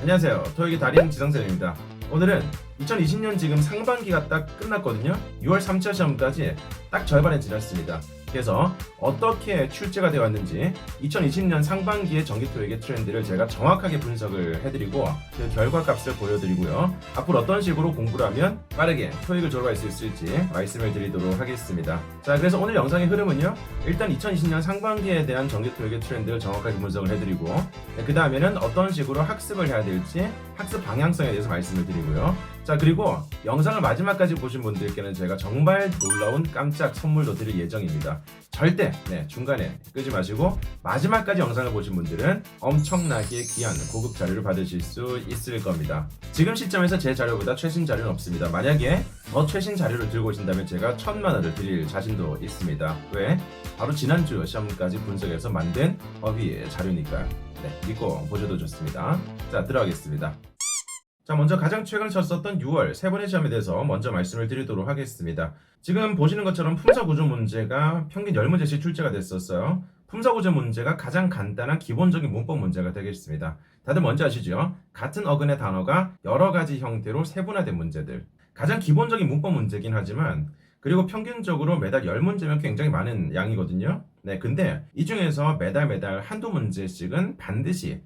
안녕하세요. 토익의 달인 지성쌤입니다. 오늘은 2020년 지금 상반기가 딱 끝났거든요. 6월 3차 시험까지 딱 절반이 지났습니다. 그래서 어떻게 출제가 되어 왔는지 2020년 상반기의 정기 토익의 트렌드를 제가 정확하게 분석을 해드리고 그 결과값을 보여드리고요. 앞으로 어떤 식으로 공부를 하면 빠르게 토익을 졸업할 수 있을지 말씀을 드리도록 하겠습니다. 자, 그래서 오늘 영상의 흐름은요. 일단 2020년 상반기에 대한 정기 토익의 트렌드를 정확하게 분석을 해드리고 그 다음에는 어떤 식으로 학습을 해야 될지 학습 방향성에 대해서 말씀을 드리고요. 자, 그리고 영상을 마지막까지 보신 분들께는 제가 정말 놀라운 깜짝 선물도 드릴 예정입니다. 절대 중간에 끄지 마시고 마지막까지 영상을 보신 분들은 엄청나게 귀한 고급 자료를 받으실 수 있을 겁니다. 지금 시점에서 제 자료보다 최신 자료는 없습니다. 만약에 더 최신 자료를 들고 오신다면 제가 1,000만 원을 드릴 자신도 있습니다. 왜? 바로 지난주 시험까지 분석해서 만든 어휘 자료니까요. 믿고 보셔도 좋습니다. 자, 들어가겠습니다. 자, 먼저 가장 최근에 쳤었던 6월 세 번의 시험에 대해서 먼저 말씀을 드리도록 하겠습니다. 지금 보시는 것처럼 품사구조 문제가 평균 10문제씩 출제가 됐었어요. 품사구조 문제가 가장 간단한 기본적인 문법 문제가 되겠습니다. 다들 뭔지 아시죠? 같은 어근의 단어가 여러 가지 형태로 세분화된 문제들. 가장 기본적인 문법 문제긴 하지만 그리고 평균적으로 매달 10문제면 굉장히 많은 양이거든요. 근데 이 중에서 매달 한두 문제씩은 반드시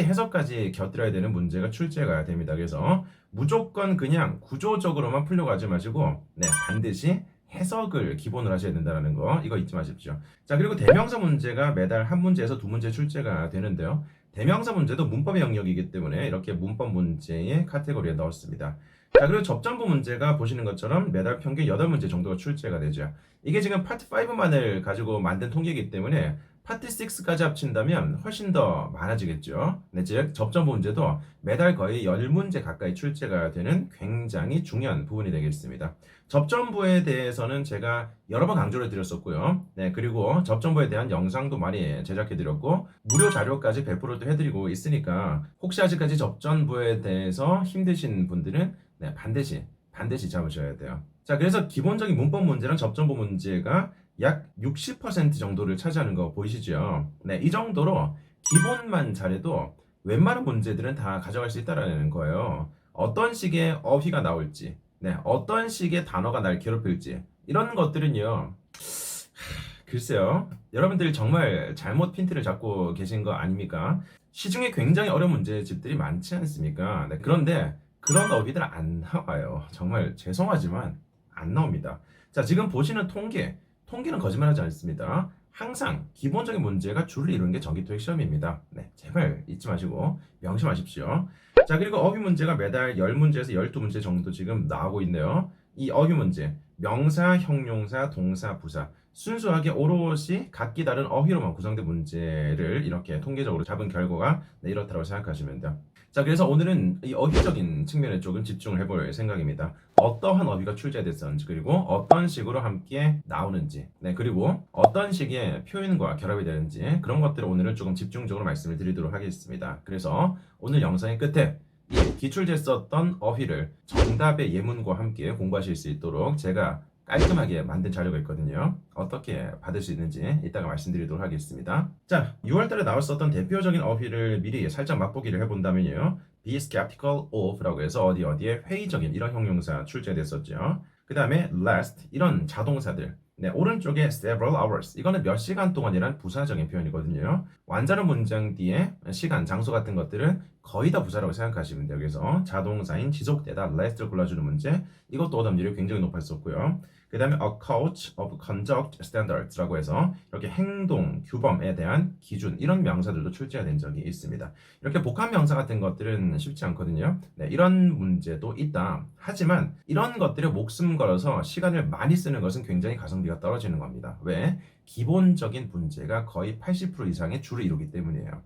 해석까지 곁들여야 되는 문제가 출제가 됩니다. 그래서 무조건 그냥 구조적으로만 풀려고 하지 마시고 반드시 해석을 기본으로 하셔야 된다는 거 이거 잊지 마십시오. 자, 그리고 대명사 문제가 매달 한 문제에서 두 문제 출제가 되는데요. 대명사 문제도 문법의 영역이기 때문에 이렇게 문법 문제의 카테고리에 넣었습니다. 자, 그리고 접전부 문제가 보시는 것처럼 매달 평균 8문제 정도가 출제가 되죠. 이게 지금 파트 5만을 가지고 만든 통계이기 때문에 파트 6까지 합친다면 훨씬 더 많아지겠죠. 즉 접전부 문제도 매달 거의 10문제 가까이 출제가 되는 굉장히 중요한 부분이 되겠습니다. 접전부에 대해서는 제가 여러 번 강조를 드렸었고요. 그리고 접전부에 대한 영상도 많이 제작해 드렸고 무료 자료까지 배포를 해드리고 있으니까 혹시 아직까지 접전부에 대해서 힘드신 분들은 반드시 잡으셔야 돼요. 자, 그래서 기본적인 문법 문제랑 접전부 문제가 약 60% 정도를 차지하는 거 보이시죠? 이 정도로 기본만 잘해도 웬만한 문제들은 다 가져갈 수 있다는 거예요. 어떤 식의 어휘가 나올지, 어떤 식의 단어가 날 괴롭힐지 이런 것들은요. 글쎄요. 여러분들이 정말 잘못 핀트를 잡고 계신 거 아닙니까? 시중에 굉장히 어려운 문제집들이 많지 않습니까? 그런데 그런 어휘들 안 나와요. 정말 죄송하지만 안 나옵니다. 자, 지금 보시는 통계는 거짓말하지 않습니다. 항상 기본적인 문제가 줄을 이루는 게 정기 토익 시험입니다. 제발 잊지 마시고 명심하십시오. 자, 그리고 어휘 문제가 매달 10문제에서 12문제 정도 지금 나오고 있네요. 이 어휘 문제, 명사, 형용사, 동사, 부사 순수하게 오롯이 각기 다른 어휘로만 구성된 문제를 이렇게 통계적으로 잡은 결과가 이렇다고 생각하시면 돼요. 자, 그래서 오늘은 이 어휘적인 측면에 조금 집중을 해볼 생각입니다. 어떠한 어휘가 출제됐었는지 그리고 어떤 식으로 함께 나오는지 그리고 어떤 식의 표현과 결합이 되는지 그런 것들을 오늘은 조금 집중적으로 말씀을 드리도록 하겠습니다. 그래서 오늘 영상의 끝에 이 기출됐었던 어휘를 정답의 예문과 함께 공부하실 수 있도록 제가 깔끔하게 만든 자료가 있거든요. 어떻게 받을 수 있는지 이따가 말씀드리도록 하겠습니다. 자, 6월달에 나왔었던 대표적인 어휘를 미리 살짝 맛보기를 해본다면요. Be skeptical of라고 해서 어디에 회의적인 이런 형용사 출제됐었죠. 그 다음에 last 이런 자동사들 오른쪽에 several hours 이거는 몇 시간 동안이란 부사적인 표현이거든요. 완전한 문장 뒤에 시간, 장소 같은 것들은 거의 다 부사라고 생각하시면 돼요. 그래서 자동사인 지속되다 last를 골라주는 문제 이것도 오답률이 굉장히 높았었고요. 그 다음에 a code of conduct standards라고 해서 이렇게 행동, 규범에 대한 기준 이런 명사들도 출제가 된 적이 있습니다. 이렇게 복합 명사 같은 것들은 쉽지 않거든요. 이런 문제도 있다. 하지만 이런 것들에 목숨 걸어서 시간을 많이 쓰는 것은 굉장히 가성비가 떨어지는 겁니다. 왜? 기본적인 문제가 거의 80% 이상의 줄을 이루기 때문이에요.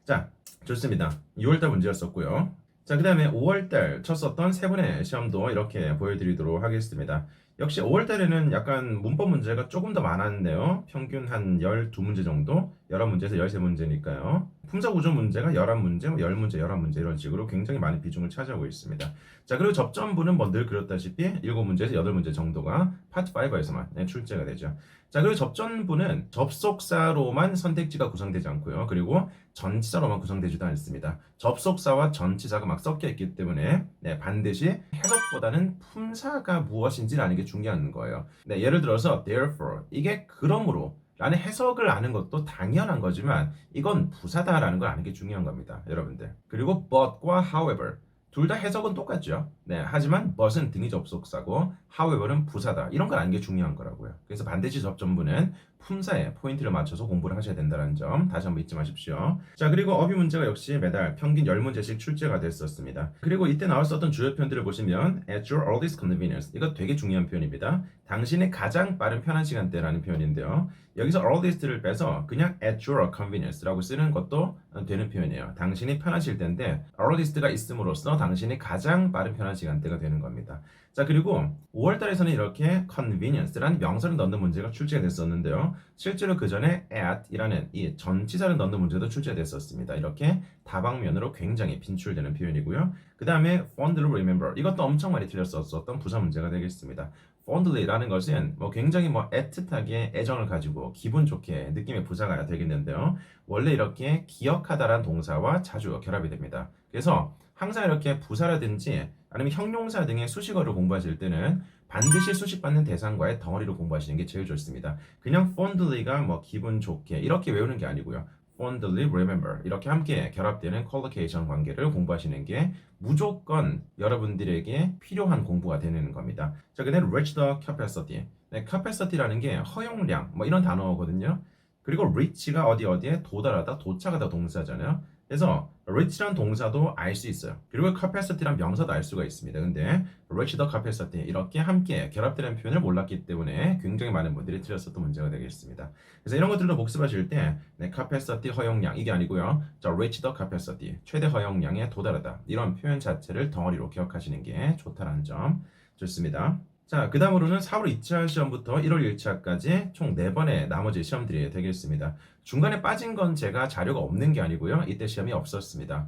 자, 좋습니다. 6월달 문제였었고요. 자, 그 다음에 5월달 쳤었던 세 번의 시험도 이렇게 보여드리도록 하겠습니다. 역시 5월달에는 약간 문법 문제가 조금 더 많았는데요. 평균 한 12문제 정도 여러 문제에서 13문제니까요. 품사 구조 문제가 11문제, 10문제, 11문제 이런 식으로 굉장히 많은 비중을 차지하고 있습니다. 자, 그리고 접전부는 뭐 늘 그렇다시피 7문제에서 8문제 정도가 파트 5에서만 출제가 되죠. 자, 그리고 접전부는 접속사로만 선택지가 구성되지 않고요. 그리고 전치사로만 구성되지도 않습니다. 접속사와 전치사가 막 섞여 있기 때문에 반드시 해석보다는 품사가 무엇인지를 아는 게 중요한 거예요. 예를 들어서 therefore 이게 그러므로 라는 해석을 아는 것도 당연한 거지만 이건 부사다라는 걸 아는 게 중요한 겁니다. 여러분들. 그리고 but과 however 둘 다 해석은 똑같죠. 하지만 but은 등위 접속사고 however는 부사다. 이런 걸 아는 게 중요한 거라고요. 그래서 반드시 접전부는 품사에 포인트를 맞춰서 공부를 하셔야 된다는 점 다시 한번 잊지 마십시오. 자, 그리고 어휘 문제가 역시 매달 평균 10문제씩 출제가 됐었습니다. 그리고 이때 나왔었던 주요 표현들을 보시면 at your earliest convenience 이거 되게 중요한 표현입니다. 당신의 가장 빠른 편한 시간대라는 표현인데요. 여기서 earliest를 빼서 그냥 at your convenience라고 쓰는 것도 되는 표현이에요. 당신이 편하실 때인데 earliest가 있음으로써 당신이 가장 빠른 편한 시간대가 되는 겁니다. 자, 그리고 5월달에서는 이렇게 convenience라는 명사를 넣는 문제가 출제가 됐었는데요. 실제로 그 전에 at이라는 이 전치사를 넣는 문제도 출제가 됐었습니다. 이렇게 다방면으로 굉장히 빈출되는 표현이고요. 그 다음에 fondly remember 이것도 엄청 많이 틀렸었던 부사 문제가 되겠습니다. fondly라는 것은 굉장히 애틋하게 애정을 가지고 기분 좋게 느낌의 부사가 되겠는데요. 원래 이렇게 기억하다라는 동사와 자주 결합이 됩니다. 그래서 항상 이렇게 부사라든지 아니면 형용사 등의 수식어를 공부하실 때는 반드시 수식받는 대상과의 덩어리로 공부하시는 게 제일 좋습니다. 그냥 fondly가 기분 좋게 이렇게 외우는 게 아니고요. fondly remember 이렇게 함께 결합되는 collocation 관계를 공부하시는 게 무조건 여러분들에게 필요한 공부가 되는 겁니다. 자, 그다음에 reach the capacity. capacity라는 게 허용량 이런 단어거든요. 그리고 reach가 어디에 도달하다, 도착하다 동사잖아요. 그래서 reach란 동사도 알 수 있어요. 그리고 capacity란 명사도 알 수가 있습니다. 근데 reach the capacity 이렇게 함께 결합되는 표현을 몰랐기 때문에 굉장히 많은 분들이 틀렸었던 문제가 되겠습니다. 그래서 이런 것들도 복습하실 때 capacity 허용량 이게 아니고요. 자, reach the capacity 최대 허용량에 도달하다 이런 표현 자체를 덩어리로 기억하시는 게 좋다는 점 좋습니다. 자, 그 다음으로는 4월 2차 시험부터 1월 1차까지 총 4번의 나머지 시험들이 되겠습니다. 중간에 빠진 건 제가 자료가 없는 게 아니고요. 이때 시험이 없었습니다.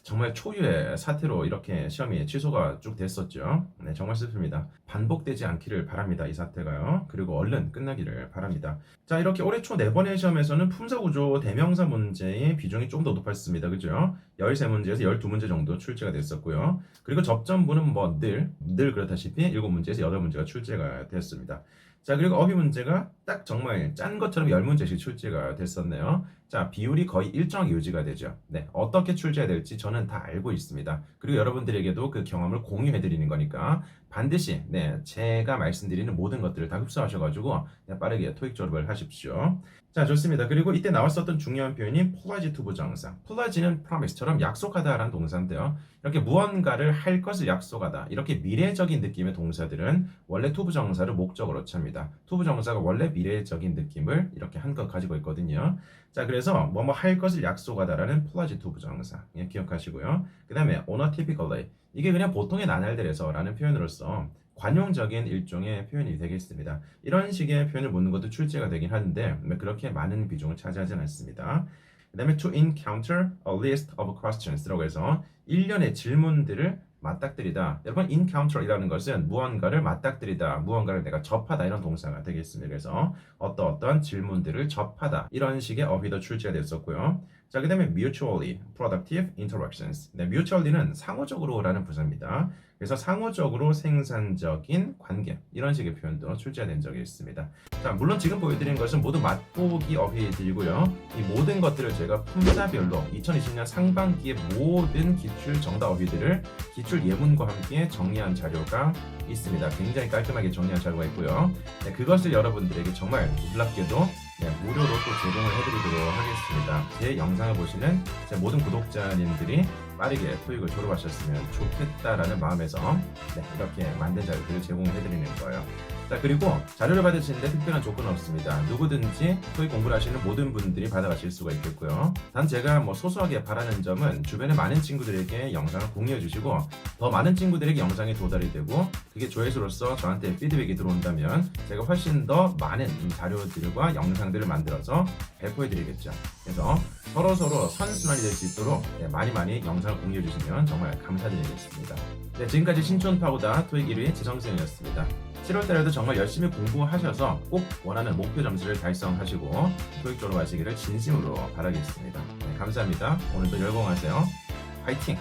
정말 초유의 사태로 이렇게 시험이 취소가 쭉 됐었죠. 정말 슬픕니다. 반복되지 않기를 바랍니다. 이 사태가요. 그리고 얼른 끝나기를 바랍니다. 자, 이렇게 올해 초 4번의 시험에서는 품사구조 대명사 문제의 비중이 좀 더 높았습니다. 그죠? 13문제에서 12문제 정도 출제가 됐었고요. 그리고 접전부는 늘 그렇다시피 7문제에서 8문제가 출제가 됐습니다. 자, 그리고 어휘 문제가 딱 정말 짠 것처럼 10문제씩 출제가 됐었네요. 자, 비율이 거의 일정하게 유지가 되죠. 어떻게 출제해야 될지 저는 다 알고 있습니다. 그리고 여러분들에게도 그 경험을 공유해드리는 거니까 반드시 제가 말씀드리는 모든 것들을 다 흡수하셔가지고 빠르게 토익 졸업을 하십시오. 자, 좋습니다. 그리고 이때 나왔었던 중요한 표현이 pledge to 부정사. pledge는 promise처럼 약속하다라는 동사인데요. 이렇게 무언가를 할 것을 약속하다. 이렇게 미래적인 느낌의 동사들은 원래 to 부정사를 목적으로 찹니다. to 부정사가 원래 미래적인 느낌을 이렇게 한껏 가지고 있거든요. 자, 그래서 할 것을 약속하다라는 pledge to 부정사 기억하시고요. 그 다음에 on a typically 이게 그냥 보통의 나날들에서라는 표현으로서 관용적인 일종의 표현이 되겠습니다. 이런 식의 표현을 묻는 것도 출제가 되긴 하는데 그렇게 많은 비중을 차지하지는 않습니다. 그 다음에 to encounter a list of questions라고 해서 일련의 질문들을 맞닥뜨리다. 여러분 encounter이라는 것은 무언가를 맞닥뜨리다, 무언가를 내가 접하다 이런 동사가 되겠습니다. 그래서 어떤 질문들을 접하다 이런 식의 어휘도 출제가 됐었고요. 자, 그 다음에 mutually productive interactions. mutually는 상호적으로라는 부사입니다. 그래서 상호적으로 생산적인 관계 이런 식의 표현도 출제가 된 적이 있습니다. 자, 물론 지금 보여드린 것은 모두 맛보기 어휘들이고요. 이 모든 것들을 제가 품사별로 2020년 상반기의 모든 기출 정답 어휘들을 기출 예문과 함께 정리한 자료가 있습니다. 굉장히 깔끔하게 정리한 자료가 있고요. 그것을 여러분들에게 정말 놀랍게도 무료로 또 제공을 해드리도록 하겠습니다. 제 영상을 보시는 제 모든 구독자님들이 빠르게 토익을 졸업하셨으면 좋겠다라는 마음에서 이렇게 만든 자료들을 제공해드리는 거예요. 자, 그리고 자료를 받으시는데 특별한 조건은 없습니다. 누구든지 토익 공부를 하시는 모든 분들이 받아가실 수가 있겠고요. 단 제가 소소하게 바라는 점은 주변에 많은 친구들에게 영상을 공유해 주시고 더 많은 친구들에게 영상이 도달이 되고 그게 조회수로서 저한테 피드백이 들어온다면 제가 훨씬 더 많은 자료들과 영상들을 만들어서 배포해 드리겠죠. 그래서 서로서로 선순환이 될 수 있도록 많이 영상을 공유해 주시면 정말 감사드리겠습니다. 네, 지금까지 신촌파고다 토익 1위 지성쌤이었습니다. 7월달에도 정말 열심히 공부하셔서 꼭 원하는 목표 점수를 달성하시고 토익 졸업하시기를 진심으로 바라겠습니다. 네, 감사합니다. 오늘도 열공하세요. 화이팅!